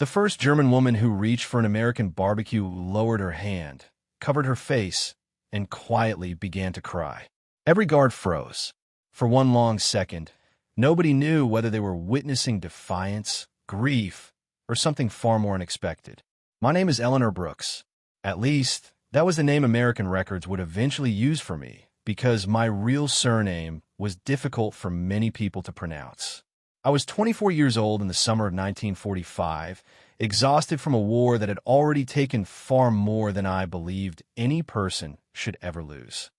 The first German woman who reached for an American barbecue lowered her hand, covered her face, and quietly began to cry. Every guard froze. For one long second, nobody knew whether they were witnessing defiance, grief, or something far more unexpected. My name is Eleanor Brooks. At least, that was the name American records would eventually use for me, because my real surname was difficult for many people to pronounce. I was 24 years old in the summer of 1945, exhausted from a war that had already taken far more than I believed any person should ever lose.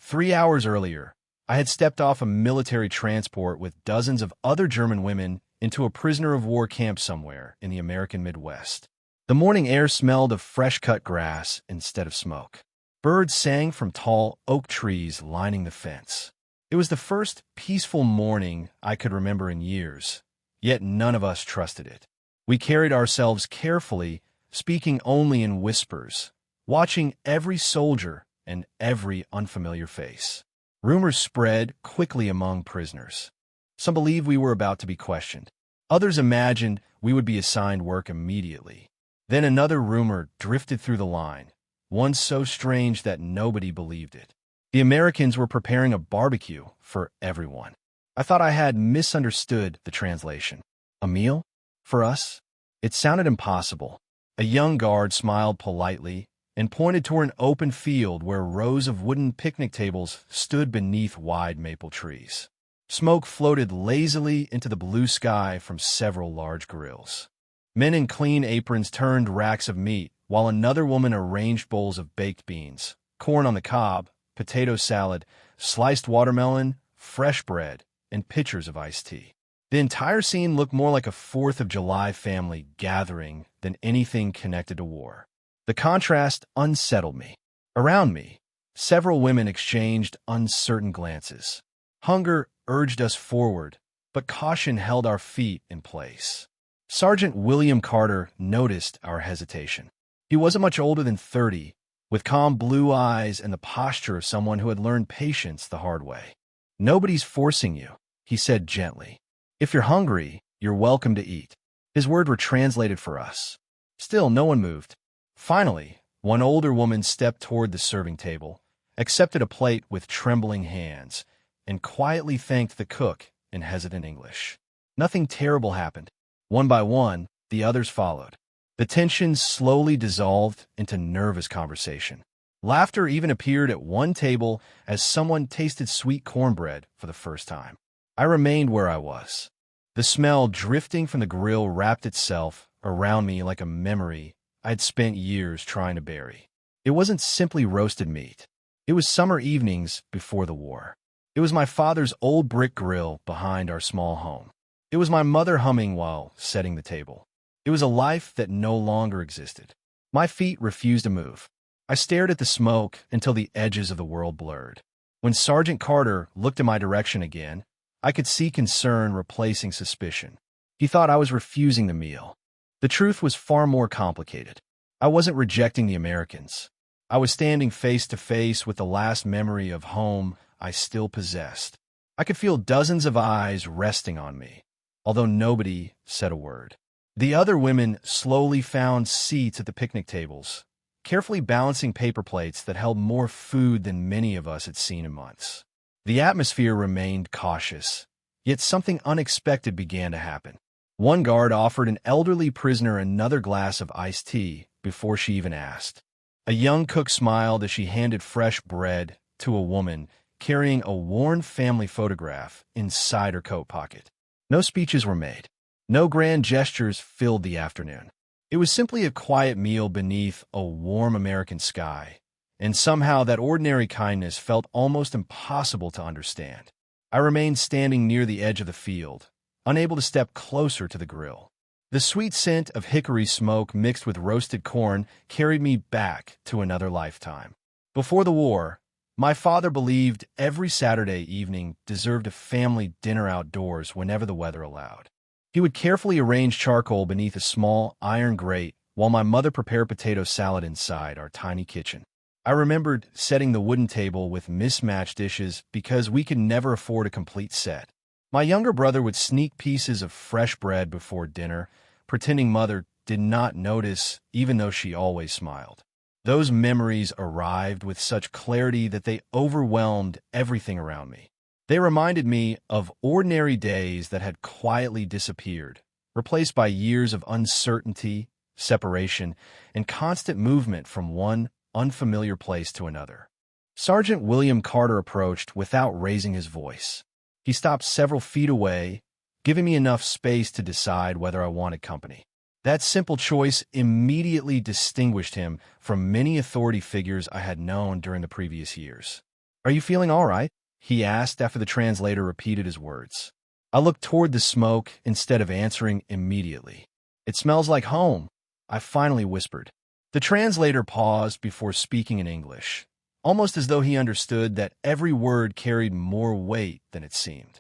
3 hours earlier, I had stepped off a military transport with dozens of other German women into a prisoner of war camp somewhere in the American Midwest. The morning air smelled of fresh-cut grass instead of smoke. Birds sang from tall oak trees lining the fence. It was the first peaceful morning I could remember in years, yet none of us trusted it. We carried ourselves carefully, speaking only in whispers, watching every soldier and every unfamiliar face. Rumors spread quickly among prisoners. Some believed we were about to be questioned. Others imagined we would be assigned work immediately. Then another rumor drifted through the line, one so strange that nobody believed it. The Americans were preparing a barbecue for everyone. I thought I had misunderstood the translation. A meal? For us? It sounded impossible. A young guard smiled politely and pointed toward an open field where rows of wooden picnic tables stood beneath wide maple trees. Smoke floated lazily into the blue sky from several large grills. Men in clean aprons turned racks of meat, while another woman arranged bowls of baked beans, corn on the cob, potato salad, sliced watermelon, fresh bread, and pitchers of iced tea. The entire scene looked more like a 4th of July family gathering than anything connected to war. The contrast unsettled me. Around me, several women exchanged uncertain glances. Hunger urged us forward, but caution held our feet in place. Sergeant William Carter noticed our hesitation. He wasn't much older than 30, with calm blue eyes and the posture of someone who had learned patience the hard way. "Nobody's forcing you," he said gently. "If you're hungry, you're welcome to eat." His words were translated for us. Still, no one moved. Finally, one older woman stepped toward the serving table, accepted a plate with trembling hands, and quietly thanked the cook in hesitant English. Nothing terrible happened. One by one, the others followed. The tension slowly dissolved into nervous conversation. Laughter even appeared at one table as someone tasted sweet cornbread for the first time. I remained where I was. The smell drifting from the grill wrapped itself around me like a memory I'd spent years trying to bury. It wasn't simply roasted meat. It was summer evenings before the war. It was my father's old brick grill behind our small home. It was my mother humming while setting the table. It was a life that no longer existed. My feet refused to move. I stared at the smoke until the edges of the world blurred. When Sergeant Carter looked in my direction again, I could see concern replacing suspicion. He thought I was refusing the meal. The truth was far more complicated. I wasn't rejecting the Americans. I was standing face to face with the last memory of home I still possessed. I could feel dozens of eyes resting on me, although nobody said a word. The other women slowly found seats at the picnic tables, carefully balancing paper plates that held more food than many of us had seen in months. The atmosphere remained cautious, yet something unexpected began to happen. One guard offered an elderly prisoner another glass of iced tea before she even asked. A young cook smiled as she handed fresh bread to a woman carrying a worn family photograph inside her coat pocket. No speeches were made. No grand gestures filled the afternoon. It was simply a quiet meal beneath a warm American sky, and somehow that ordinary kindness felt almost impossible to understand. I remained standing near the edge of the field, unable to step closer to the grill. The sweet scent of hickory smoke mixed with roasted corn carried me back to another lifetime. Before the war, my father believed every Saturday evening deserved a family dinner outdoors whenever the weather allowed. He would carefully arrange charcoal beneath a small iron grate while my mother prepared potato salad inside our tiny kitchen. I remembered setting the wooden table with mismatched dishes because we could never afford a complete set. My younger brother would sneak pieces of fresh bread before dinner, pretending Mother did not notice, even though she always smiled. Those memories arrived with such clarity that they overwhelmed everything around me. They reminded me of ordinary days that had quietly disappeared, replaced by years of uncertainty, separation, and constant movement from one unfamiliar place to another. Sergeant William Carter approached without raising his voice. He stopped several feet away, giving me enough space to decide whether I wanted company. That simple choice immediately distinguished him from many authority figures I had known during the previous years. "Are you feeling all right?" he asked after the translator repeated his words. I looked toward the smoke instead of answering immediately. "It smells like home," I finally whispered. The translator paused before speaking in English, almost as though he understood that every word carried more weight than it seemed.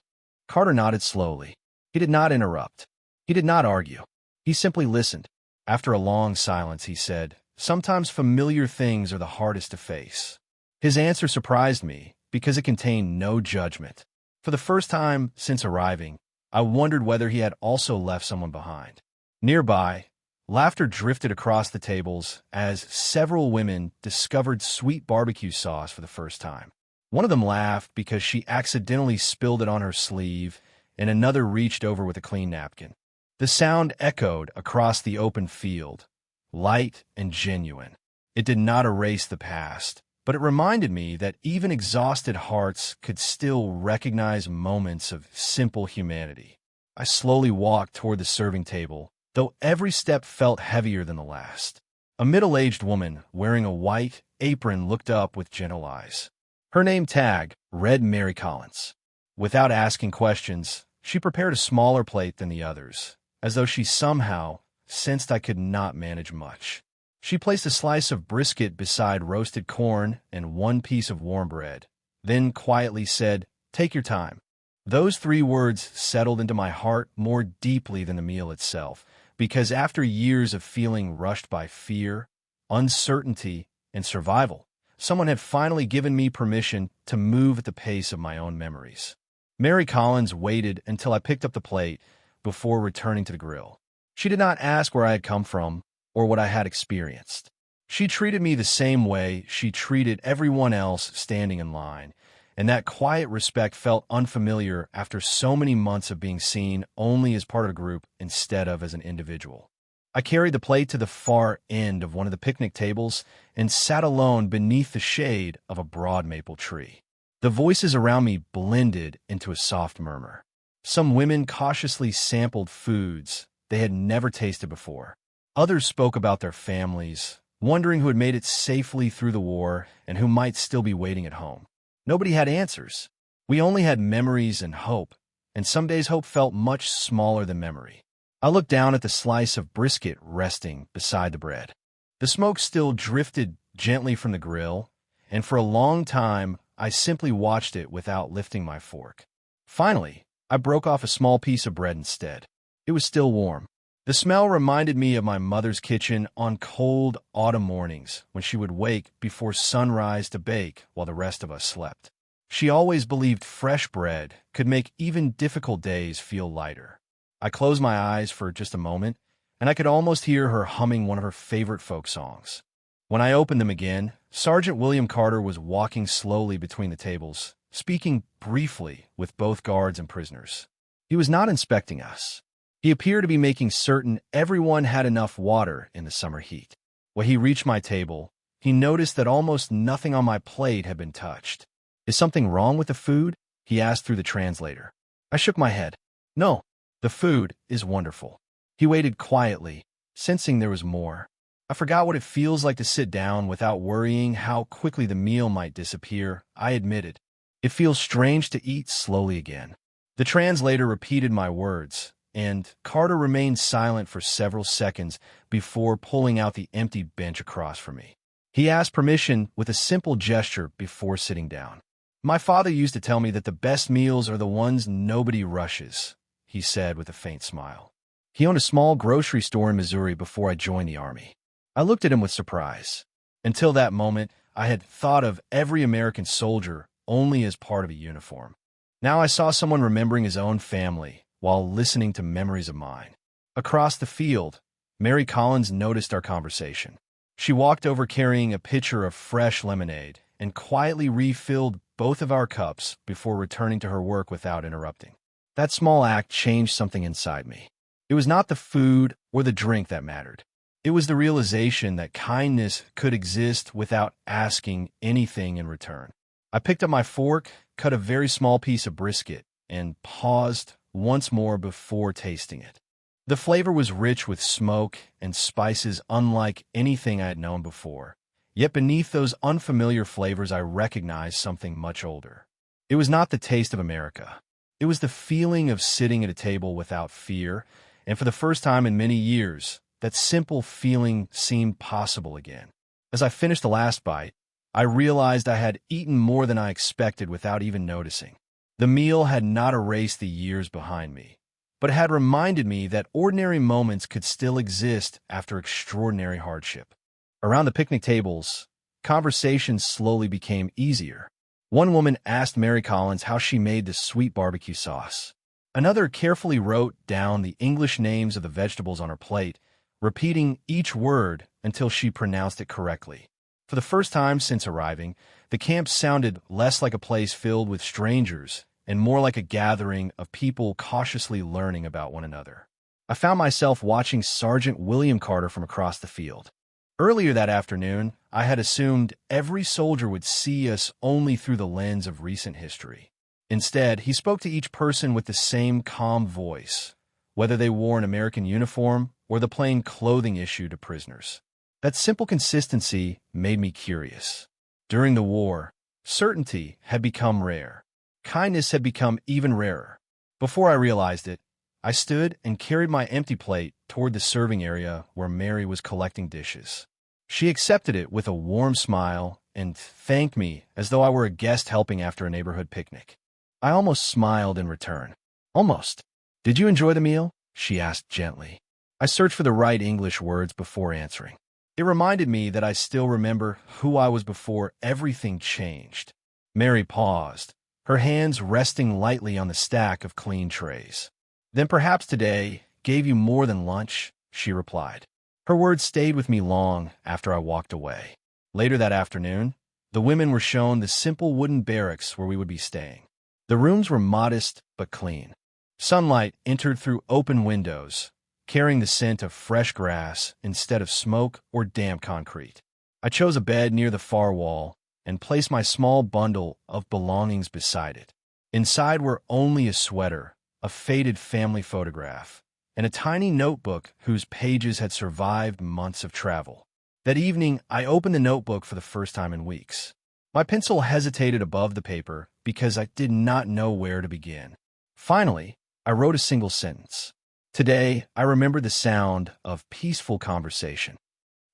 Carter nodded slowly. He did not interrupt. He did not argue. He simply listened. After a long silence, he said, "Sometimes familiar things are the hardest to face." His answer surprised me because it contained no judgment. For the first time since arriving, I wondered whether he had also left someone behind. Nearby, laughter drifted across the tables as several women discovered sweet barbecue sauce for the first time. One of them laughed because she accidentally spilled it on her sleeve, and another reached over with a clean napkin. The sound echoed across the open field, light and genuine. It did not erase the past, but it reminded me that even exhausted hearts could still recognize moments of simple humanity. I slowly walked toward the serving table, though every step felt heavier than the last. A middle-aged woman wearing a white apron looked up with gentle eyes. Her name tag read Mary Collins. Without asking questions, she prepared a smaller plate than the others, as though she somehow sensed I could not manage much. She placed a slice of brisket beside roasted corn and one piece of warm bread, then quietly said, "Take your time." Those 3 words settled into my heart more deeply than the meal itself, because after years of feeling rushed by fear, uncertainty, and survival, someone had finally given me permission to move at the pace of my own memories. Mary Collins waited until I picked up the plate before returning to the grill. She did not ask where I had come from or what I had experienced. She treated me the same way she treated everyone else standing in line, and that quiet respect felt unfamiliar after so many months of being seen only as part of a group instead of as an individual. I carried the plate to the far end of one of the picnic tables and sat alone beneath the shade of a broad maple tree. The voices around me blended into a soft murmur. Some women cautiously sampled foods they had never tasted before. Others spoke about their families, wondering who had made it safely through the war and who might still be waiting at home. Nobody had answers. We only had memories and hope, and some days hope felt much smaller than memory. I looked down at the slice of brisket resting beside the bread. The smoke still drifted gently from the grill, and for a long time I simply watched it without lifting my fork. Finally, I broke off a small piece of bread instead. It was still warm. The smell reminded me of my mother's kitchen on cold autumn mornings when she would wake before sunrise to bake while the rest of us slept. She always believed fresh bread could make even difficult days feel lighter. I closed my eyes for just a moment, and I could almost hear her humming one of her favorite folk songs. When I opened them again, Sergeant William Carter was walking slowly between the tables, speaking briefly with both guards and prisoners. He was not inspecting us. He appeared to be making certain everyone had enough water in the summer heat. When he reached my table, he noticed that almost nothing on my plate had been touched. "Is something wrong with the food?" he asked through the translator. I shook my head. "No, the food is wonderful." He waited quietly, sensing there was more. I forgot what it feels like to sit down without worrying how quickly the meal might disappear, I admitted. "It feels strange to eat slowly again." The translator repeated my words, and Carter remained silent for several seconds before pulling out the empty bench across from me. He asked permission with a simple gesture before sitting down. "My father used to tell me that the best meals are the ones nobody rushes," he said with a faint smile. He owned a small grocery store in Missouri before I joined the Army. I looked at him with surprise. Until that moment, I had thought of every American soldier only as part of a uniform. Now I saw someone remembering his own family while listening to memories of mine. Across the field, Mary Collins noticed our conversation. She walked over carrying a pitcher of fresh lemonade and quietly refilled both of our cups before returning to her work without interrupting. That small act changed something inside me. It was not the food or the drink that mattered. It was the realization that kindness could exist without asking anything in return. I picked up my fork, cut a very small piece of brisket, and paused once more before tasting it. The flavor was rich with smoke and spices unlike anything I had known before. Yet beneath those unfamiliar flavors I recognized something much older. It was not the taste of America. It was the feeling of sitting at a table without fear, and for the first time in many years, that simple feeling seemed possible again. As I finished the last bite, I realized I had eaten more than I expected without even noticing. The meal had not erased the years behind me, but had reminded me that ordinary moments could still exist after extraordinary hardship. Around the picnic tables, conversations slowly became easier. One woman asked Mary Collins how she made the sweet barbecue sauce. Another carefully wrote down the English names of the vegetables on her plate, repeating each word until she pronounced it correctly. For the first time since arriving, the camp sounded less like a place filled with strangers and more like a gathering of people cautiously learning about one another. I found myself watching Sergeant William Carter from across the field. Earlier that afternoon, I had assumed every soldier would see us only through the lens of recent history. Instead, he spoke to each person with the same calm voice, whether they wore an American uniform or the plain clothing issued to prisoners. That simple consistency made me curious. During the war, certainty had become rare. Kindness had become even rarer. Before I realized it, I stood and carried my empty plate toward the serving area where Mary was collecting dishes. She accepted it with a warm smile and thanked me as though I were a guest helping after a neighborhood picnic. I almost smiled in return. Almost. "Did you enjoy the meal?" she asked gently. I searched for the right English words before answering. It reminded me that I still remember who I was before everything changed. Mary paused, her hands resting lightly on the stack of clean trays. "Then perhaps today gave you more than lunch," she replied. Her words stayed with me long after I walked away. Later that afternoon, the women were shown the simple wooden barracks where we would be staying. The rooms were modest but clean. Sunlight entered through open windows, carrying the scent of fresh grass instead of smoke or damp concrete. I chose a bed near the far wall and placed my small bundle of belongings beside it. Inside were only a sweater, a faded family photograph, and a tiny notebook whose pages had survived months of travel. That evening, I opened the notebook for the first time in weeks. My pencil hesitated above the paper because I did not know where to begin. Finally, I wrote a single sentence. Today, I remember the sound of peaceful conversation.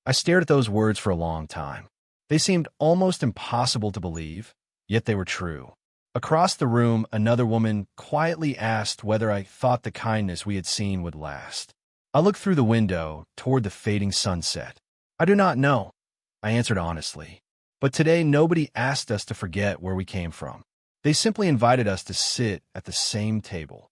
I stared at those words for a long time. They seemed almost impossible to believe, yet they were true. Across the room, another woman quietly asked whether I thought the kindness we had seen would last. I looked through the window toward the fading sunset. "I do not know," I answered honestly. But today nobody asked us to forget where we came from. They simply invited us to sit at the same table.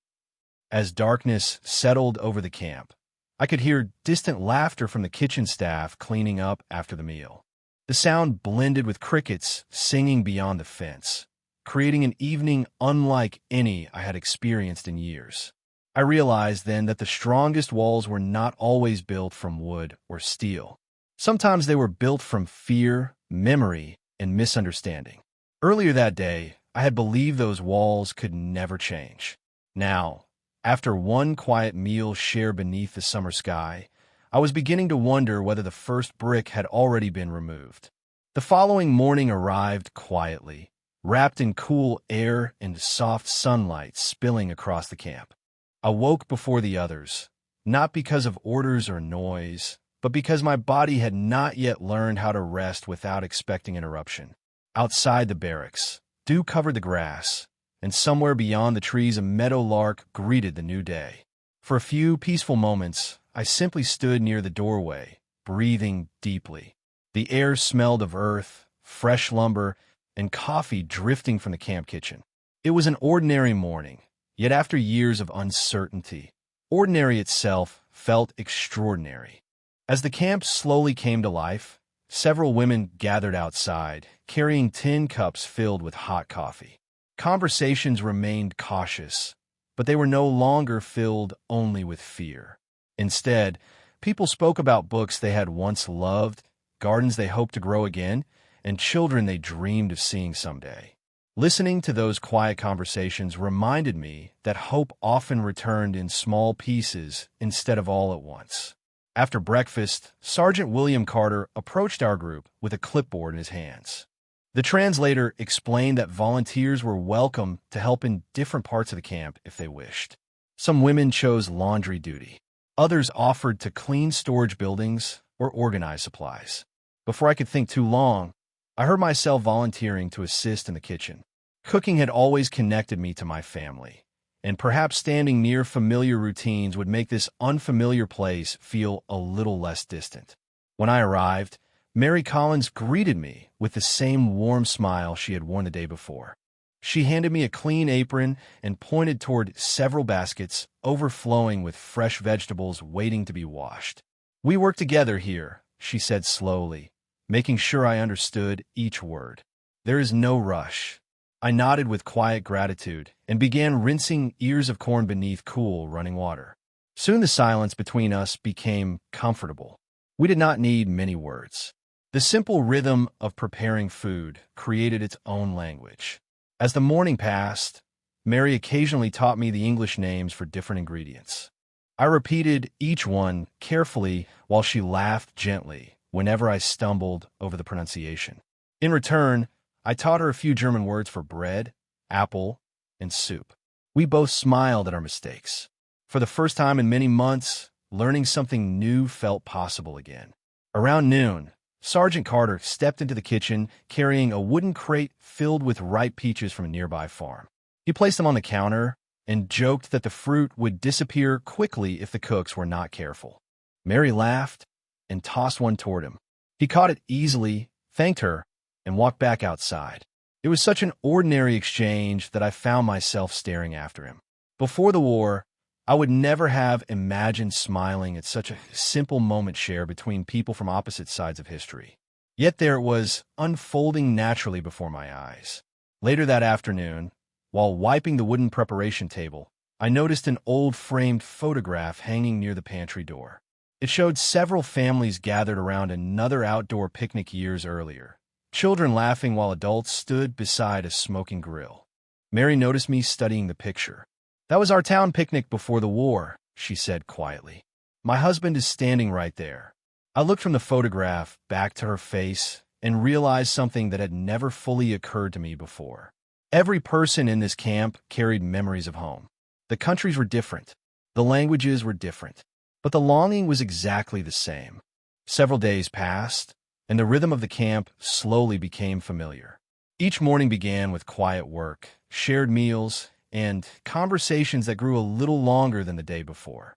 As darkness settled over the camp, I could hear distant laughter from the kitchen staff cleaning up after the meal. The sound blended with crickets singing beyond the fence, creating an evening unlike any I had experienced in years. I realized then that the strongest walls were not always built from wood or steel. Sometimes they were built from fear, memory, and misunderstanding. Earlier that day, I had believed those walls could never change. Now, after one quiet meal shared beneath the summer sky, I was beginning to wonder whether the first brick had already been removed. The following morning arrived quietly, wrapped in cool air and soft sunlight spilling across the camp. I woke before the others, not because of orders or noise, but because my body had not yet learned how to rest without expecting interruption. Outside the barracks, dew covered the grass, and somewhere beyond the trees a meadowlark greeted the new day. For a few peaceful moments, I simply stood near the doorway, breathing deeply. The air smelled of earth, fresh lumber, and coffee drifting from the camp kitchen. It was an ordinary morning, yet after years of uncertainty, ordinary itself felt extraordinary. As the camp slowly came to life, several women gathered outside, carrying tin cups filled with hot coffee. Conversations remained cautious, but they were no longer filled only with fear. Instead, people spoke about books they had once loved, gardens they hoped to grow again, and children they dreamed of seeing someday. Listening to those quiet conversations reminded me that hope often returned in small pieces instead of all at once. After breakfast, Sergeant William Carter approached our group with a clipboard in his hands. The translator explained that volunteers were welcome to help in different parts of the camp if they wished. Some women chose laundry duty. Others offered to clean storage buildings or organize supplies. Before I could think too long, I heard myself volunteering to assist in the kitchen. Cooking had always connected me to my family, and perhaps standing near familiar routines would make this unfamiliar place feel a little less distant. When I arrived, Mary Collins greeted me with the same warm smile she had worn the day before. She handed me a clean apron and pointed toward several baskets overflowing with fresh vegetables waiting to be washed. "We work together here," she said slowly, making sure I understood each word. "There is no rush." I nodded with quiet gratitude and began rinsing ears of corn beneath cool, running water. Soon the silence between us became comfortable. We did not need many words. The simple rhythm of preparing food created its own language. As the morning passed, Mary occasionally taught me the English names for different ingredients. I repeated each one carefully while she laughed gently whenever I stumbled over the pronunciation. In return, I taught her a few German words for bread, apple, and soup. We both smiled at our mistakes. For the first time in many months, learning something new felt possible again. Around noon, Sergeant Carter stepped into the kitchen carrying a wooden crate filled with ripe peaches from a nearby farm. He placed them on the counter and joked that the fruit would disappear quickly if the cooks were not careful. Mary laughed and tossed one toward him. He caught it easily, thanked her, and walked back outside. It was such an ordinary exchange that I found myself staring after him. Before the war, I would never have imagined smiling at such a simple moment shared between people from opposite sides of history. Yet there it was, unfolding naturally before my eyes. Later that afternoon, while wiping the wooden preparation table, I noticed an old framed photograph hanging near the pantry door. It showed several families gathered around another outdoor picnic years earlier. Children laughing while adults stood beside a smoking grill. Mary noticed me studying the picture. "That was our town picnic before the war," she said quietly. "My husband is standing right there." I looked from the photograph back to her face and realized something that had never fully occurred to me before. Every person in this camp carried memories of home. The countries were different. The languages were different. But the longing was exactly the same. Several days passed, and the rhythm of the camp slowly became familiar. Each morning began with quiet work, shared meals, and conversations that grew a little longer than the day before.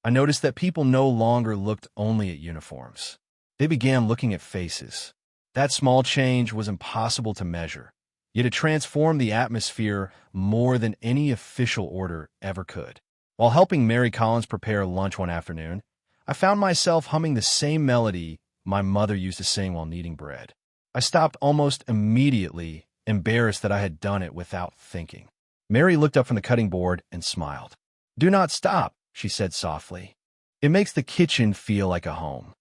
I noticed that people no longer looked only at uniforms. They began looking at faces. That small change was impossible to measure, yet it transformed the atmosphere more than any official order ever could. While helping Mary Collins prepare lunch one afternoon, I found myself humming the same melody my mother used to sing while kneading bread. I stopped almost immediately, embarrassed that I had done it without thinking. Mary looked up from the cutting board and smiled. "Do not stop," she said softly. "It makes the kitchen feel like a home."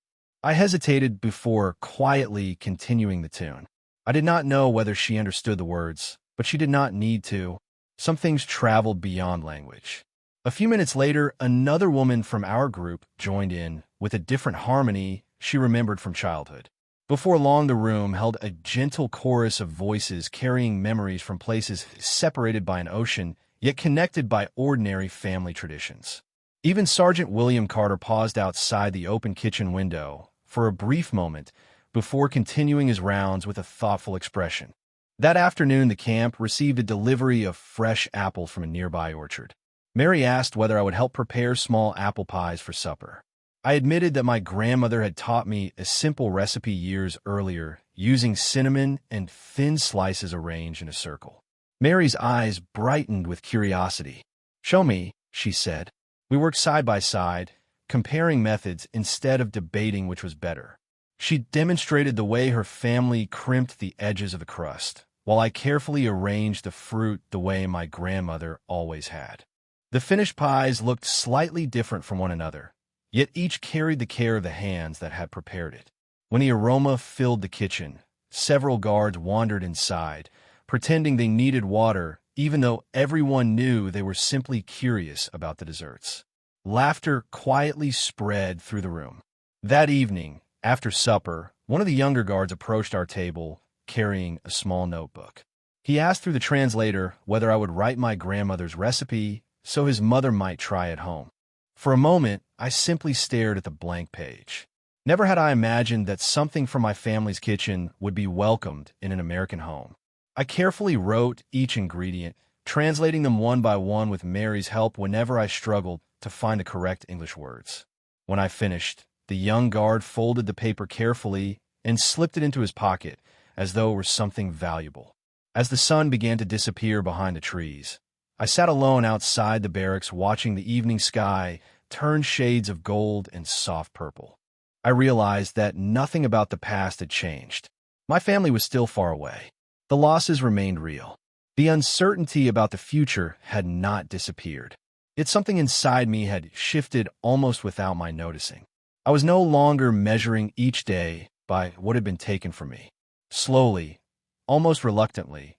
I hesitated before quietly continuing the tune. I did not know whether she understood the words, but she did not need to. Some things traveled beyond language. A few minutes later, another woman from our group joined in with a different harmony she remembered from childhood. Before long, the room held a gentle chorus of voices carrying memories from places separated by an ocean, yet connected by ordinary family traditions. Even Sergeant William Carter paused outside the open kitchen window for a brief moment before continuing his rounds with a thoughtful expression. That afternoon, the camp received a delivery of fresh apples from a nearby orchard. Mary asked whether I would help prepare small apple pies for supper. I admitted that my grandmother had taught me a simple recipe years earlier, using cinnamon and thin slices arranged in a circle. Mary's eyes brightened with curiosity. "Show me," she said. We worked side by side, comparing methods instead of debating which was better. She demonstrated the way her family crimped the edges of the crust, while I carefully arranged the fruit the way my grandmother always had. The finished pies looked slightly different from one another, yet each carried the care of the hands that had prepared it. When the aroma filled the kitchen, several guards wandered inside, pretending they needed water, even though everyone knew they were simply curious about the desserts. Laughter quietly spread through the room. That evening, after supper, one of the younger guards approached our table, carrying a small notebook. He asked through the translator whether I would write my grandmother's recipe so his mother might try at home. For a moment, I simply stared at the blank page. Never had I imagined that something from my family's kitchen would be welcomed in an American home. I carefully wrote each ingredient, translating them one by one with Mary's help whenever I struggled to find the correct English words. When I finished, the young guard folded the paper carefully and slipped it into his pocket as though it were something valuable. As the sun began to disappear behind the trees, I sat alone outside the barracks watching the evening sky turn shades of gold and soft purple. I realized that nothing about the past had changed. My family was still far away. The losses remained real. The uncertainty about the future had not disappeared. Yet something inside me had shifted almost without my noticing. I was no longer measuring each day by what had been taken from me. Slowly, almost reluctantly,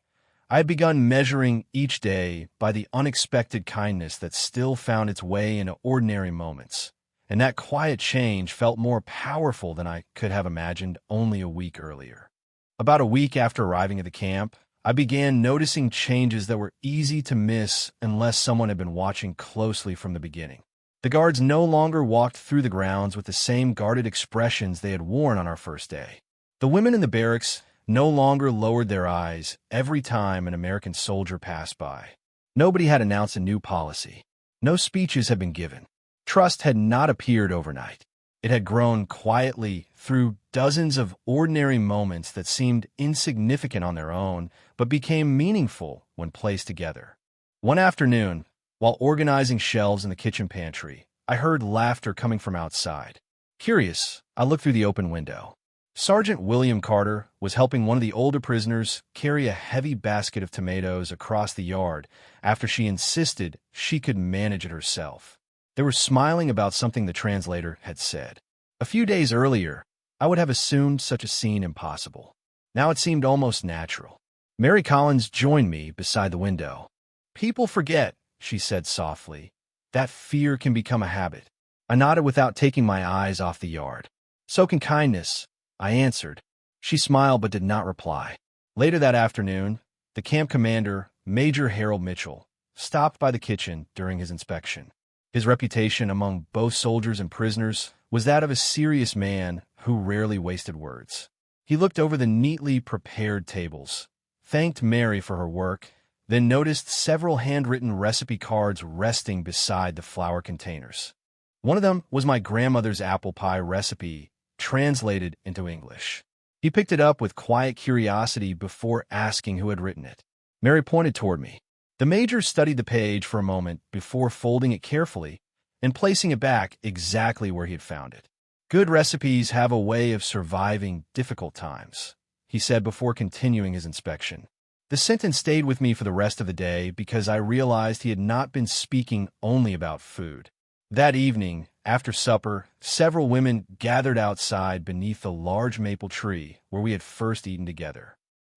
I had begun measuring each day by the unexpected kindness that still found its way into ordinary moments. And that quiet change felt more powerful than I could have imagined only a week earlier. About a week after arriving at the camp, I began noticing changes that were easy to miss unless someone had been watching closely from the beginning. The guards no longer walked through the grounds with the same guarded expressions they had worn on our first day. The women in the barracks no longer lowered their eyes every time an American soldier passed by. Nobody had announced a new policy. No speeches had been given. Trust had not appeared overnight. It had grown quietly through dozens of ordinary moments that seemed insignificant on their own, but became meaningful when placed together. One afternoon, while organizing shelves in the kitchen pantry, I heard laughter coming from outside. Curious, I looked through the open window. Sergeant William Carter was helping one of the older prisoners carry a heavy basket of tomatoes across the yard after she insisted she could manage it herself. They were smiling about something the translator had said. A few days earlier, I would have assumed such a scene impossible. Now it seemed almost natural. Mary Collins joined me beside the window. "People forget," she said softly, "that fear can become a habit." I nodded without taking my eyes off the yard. "So can kindness," I answered. She smiled but did not reply. Later that afternoon, the camp commander, Major Harold Mitchell, stopped by the kitchen during his inspection. His reputation among both soldiers and prisoners was that of a serious man who rarely wasted words. He looked over the neatly prepared tables, thanked Mary for her work, then noticed several handwritten recipe cards resting beside the flour containers. One of them was my grandmother's apple pie recipe, translated into English. He picked it up with quiet curiosity before asking who had written it. Mary pointed toward me. The major studied the page for a moment before folding it carefully and placing it back exactly where he had found it. "Good recipes have a way of surviving difficult times," he said before continuing his inspection. The sentence stayed with me for the rest of the day because I realized he had not been speaking only about food. That evening, after supper, several women gathered outside beneath the large maple tree where we had first eaten together.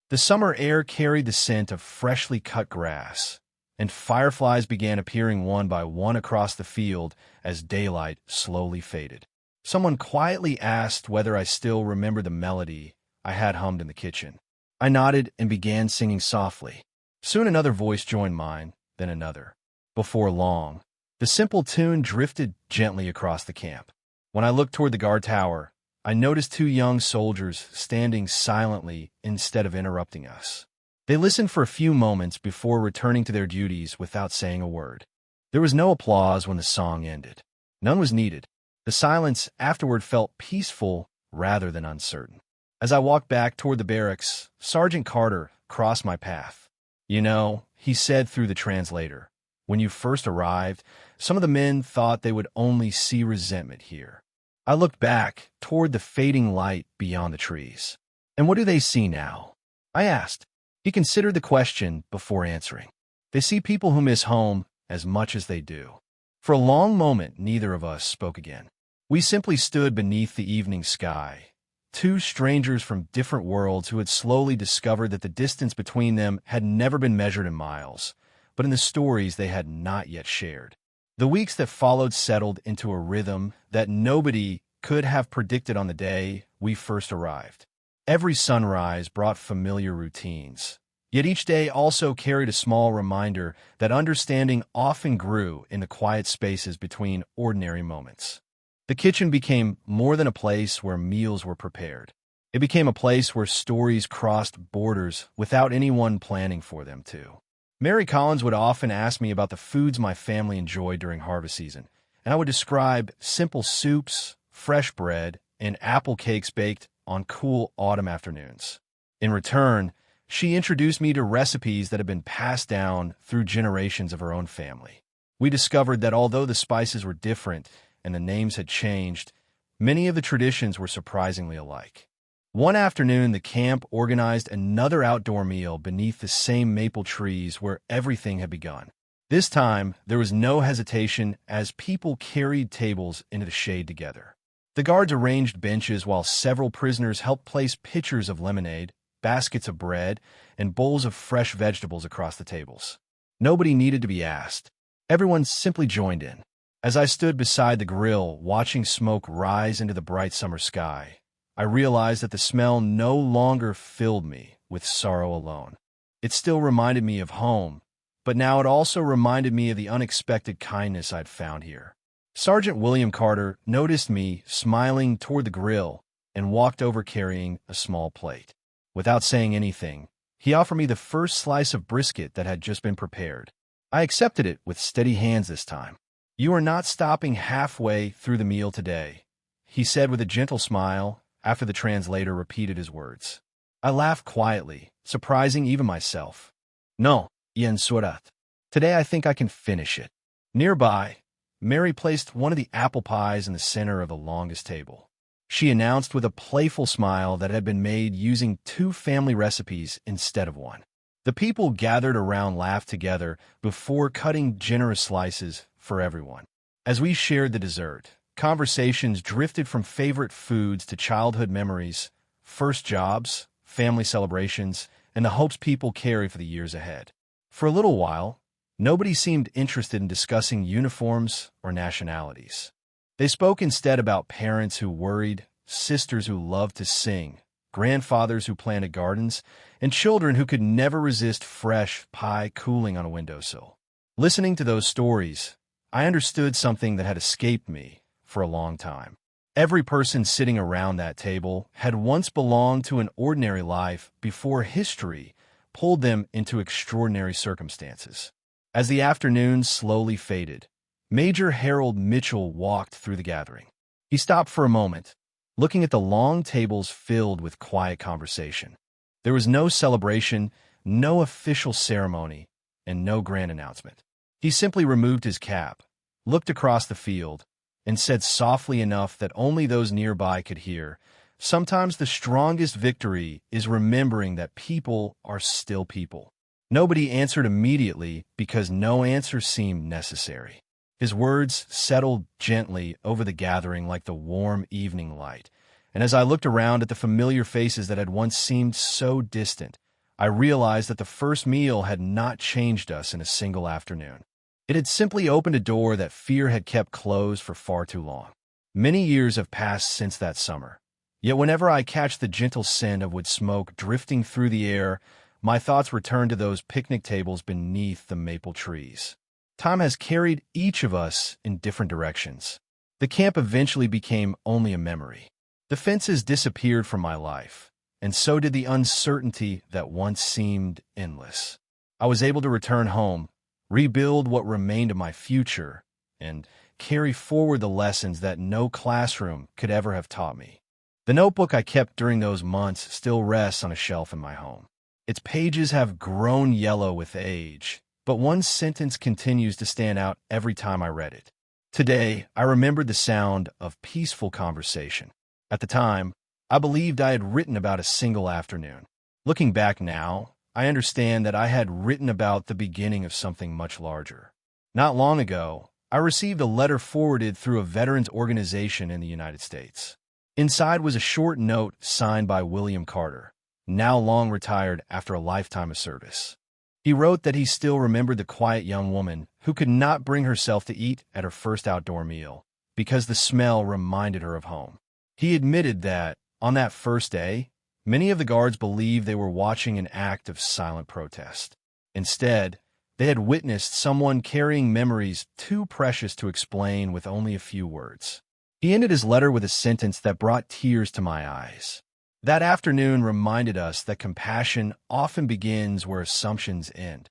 The summer air carried the scent of freshly cut grass, and fireflies began appearing one by one across the field as daylight slowly faded. Someone quietly asked whether I still remembered the melody I had hummed in the kitchen. I nodded and began singing softly. Soon another voice joined mine, then another. Before long, the simple tune drifted gently across the camp. When I looked toward the guard tower, I noticed two young soldiers standing silently instead of interrupting us. They listened for a few moments before returning to their duties without saying a word. There was no applause when the song ended. None was needed. The silence afterward felt peaceful rather than uncertain. As I walked back toward the barracks, Sergeant Carter crossed my path. "You know," he said through the translator, When you first arrived, some of the men thought they would only see resentment here. I looked back toward the fading light beyond the trees. And what do they see now? I asked. He considered the question before answering. They see people who miss home as much as they do. For a long moment, neither of us spoke again. We simply stood beneath the evening sky, two strangers from different worlds who had slowly discovered that the distance between them had never been measured in miles, but in the stories they had not yet shared. The weeks that followed settled into a rhythm that nobody could have predicted on the day we first arrived. Every sunrise brought familiar routines, yet each day also carried a small reminder that understanding often grew in the quiet spaces between ordinary moments. The kitchen became more than a place where meals were prepared. It became a place where stories crossed borders without anyone planning for them to. Mary Collins would often ask me about the foods my family enjoyed during harvest season, and I would describe simple soups, fresh bread, and apple cakes baked on cool autumn afternoons. In return, she introduced me to recipes that had been passed down through generations of her own family. We discovered that although the spices were different and the names had changed, many of the traditions were surprisingly alike. One afternoon, the camp organized another outdoor meal beneath the same maple trees where everything had begun. This time, there was no hesitation as people carried tables into the shade together. The guards arranged benches while several prisoners helped place pitchers of lemonade, baskets of bread, and bowls of fresh vegetables across the tables. Nobody needed to be asked. Everyone simply joined in. As I stood beside the grill, watching smoke rise into the bright summer sky, I realized that the smell no longer filled me with sorrow alone. It still reminded me of home, but now it also reminded me of the unexpected kindness I'd found here. Sergeant William Carter noticed me smiling toward the grill and walked over carrying a small plate. Without saying anything, he offered me the first slice of brisket that had just been prepared. I accepted it with steady hands this time. "You are not stopping halfway through the meal today," he said with a gentle smile after the translator repeated his words. I laughed quietly, surprising even myself. "No, yen surat. Today I think I can finish it." Nearby, Mary placed one of the apple pies in the center of the longest table. She announced with a playful smile that it had been made using 2 family recipes instead of 1. The people gathered around laughed together before cutting generous slices for everyone. As we shared the dessert, conversations drifted from favorite foods to childhood memories, first jobs, family celebrations, and the hopes people carry for the years ahead. For a little while, nobody seemed interested in discussing uniforms or nationalities. They spoke instead about parents who worried, sisters who loved to sing, grandfathers who planted gardens, and children who could never resist fresh pie cooling on a windowsill. Listening to those stories, I understood something that had escaped me for a long time. Every person sitting around that table had once belonged to an ordinary life before history pulled them into extraordinary circumstances. As the afternoon slowly faded, Major Harold Mitchell walked through the gathering. He stopped for a moment, looking at the long tables filled with quiet conversation. There was no celebration, no official ceremony, and no grand announcement. He simply removed his cap, looked across the field, and said softly enough that only those nearby could hear, "Sometimes the strongest victory is remembering that people are still people." Nobody answered immediately because no answer seemed necessary. His words settled gently over the gathering like the warm evening light, and as I looked around at the familiar faces that had once seemed so distant, I realized that the first meal had not changed us in a single afternoon. It had simply opened a door that fear had kept closed for far too long. Many years have passed since that summer, yet whenever I catch the gentle scent of wood smoke drifting through the air, my thoughts return to those picnic tables beneath the maple trees. Time has carried each of us in different directions. The camp eventually became only a memory. The fences disappeared from my life, and so did the uncertainty that once seemed endless. I was able to return home, rebuild what remained of my future, and carry forward the lessons that no classroom could ever have taught me. The notebook I kept during those months still rests on a shelf in my home. Its pages have grown yellow with age, but one sentence continues to stand out every time I read it. Today, I remembered the sound of peaceful conversation. At the time, I believed I had written about a single afternoon. Looking back now, I understand that I had written about the beginning of something much larger. Not long ago, I received a letter forwarded through a veterans organization in the United States. Inside was a short note signed by William Carter, now long retired after a lifetime of service. He wrote that he still remembered the quiet young woman who could not bring herself to eat at her first outdoor meal because the smell reminded her of home. He admitted that, on that first day, many of the guards believed they were watching an act of silent protest. Instead, they had witnessed someone carrying memories too precious to explain with only a few words. He ended his letter with a sentence that brought tears to my eyes. That afternoon reminded us that compassion often begins where assumptions end.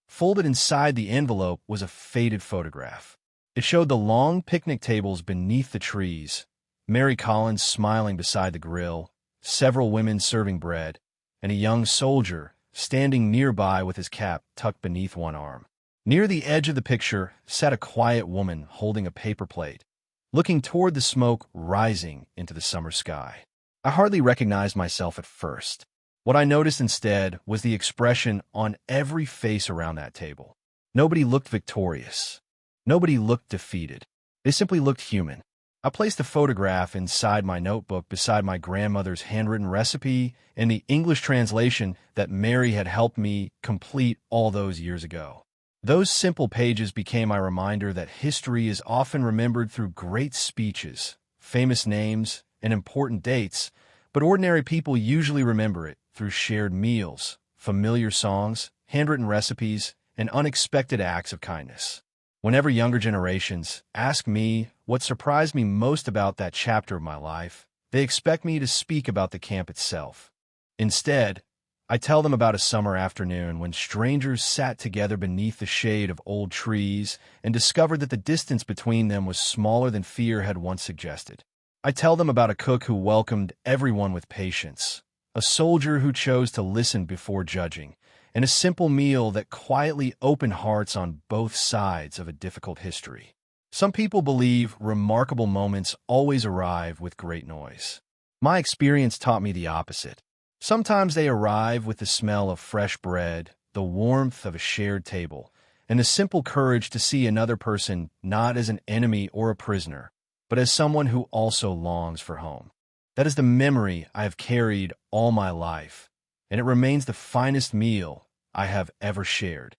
Folded inside the envelope was a faded photograph. It showed the long picnic tables beneath the trees, Mary Collins smiling beside the grill, several women serving bread, and a young soldier standing nearby with his cap tucked beneath one arm. Near the edge of the picture sat a quiet woman holding a paper plate, looking toward the smoke rising into the summer sky. I hardly recognized myself at first. What I noticed instead was the expression on every face around that table. Nobody looked victorious. Nobody looked defeated. They simply looked human. I placed the photograph inside my notebook beside my grandmother's handwritten recipe and the English translation that Mary had helped me complete all those years ago. Those simple pages became my reminder that history is often remembered through great speeches, famous names, and important dates, but ordinary people usually remember it through shared meals, familiar songs, handwritten recipes, and unexpected acts of kindness. Whenever younger generations ask me what surprised me most about that chapter of my life, they expect me to speak about the camp itself. Instead, I tell them about a summer afternoon when strangers sat together beneath the shade of old trees and discovered that the distance between them was smaller than fear had once suggested. I tell them about a cook who welcomed everyone with patience, a soldier who chose to listen before judging, and a simple meal that quietly opened hearts on both sides of a difficult history. Some people believe remarkable moments always arrive with great noise. My experience taught me the opposite. Sometimes they arrive with the smell of fresh bread, the warmth of a shared table, and the simple courage to see another person not as an enemy or a prisoner, but as someone who also longs for home. That is the memory I have carried all my life, and it remains the finest meal I have ever shared.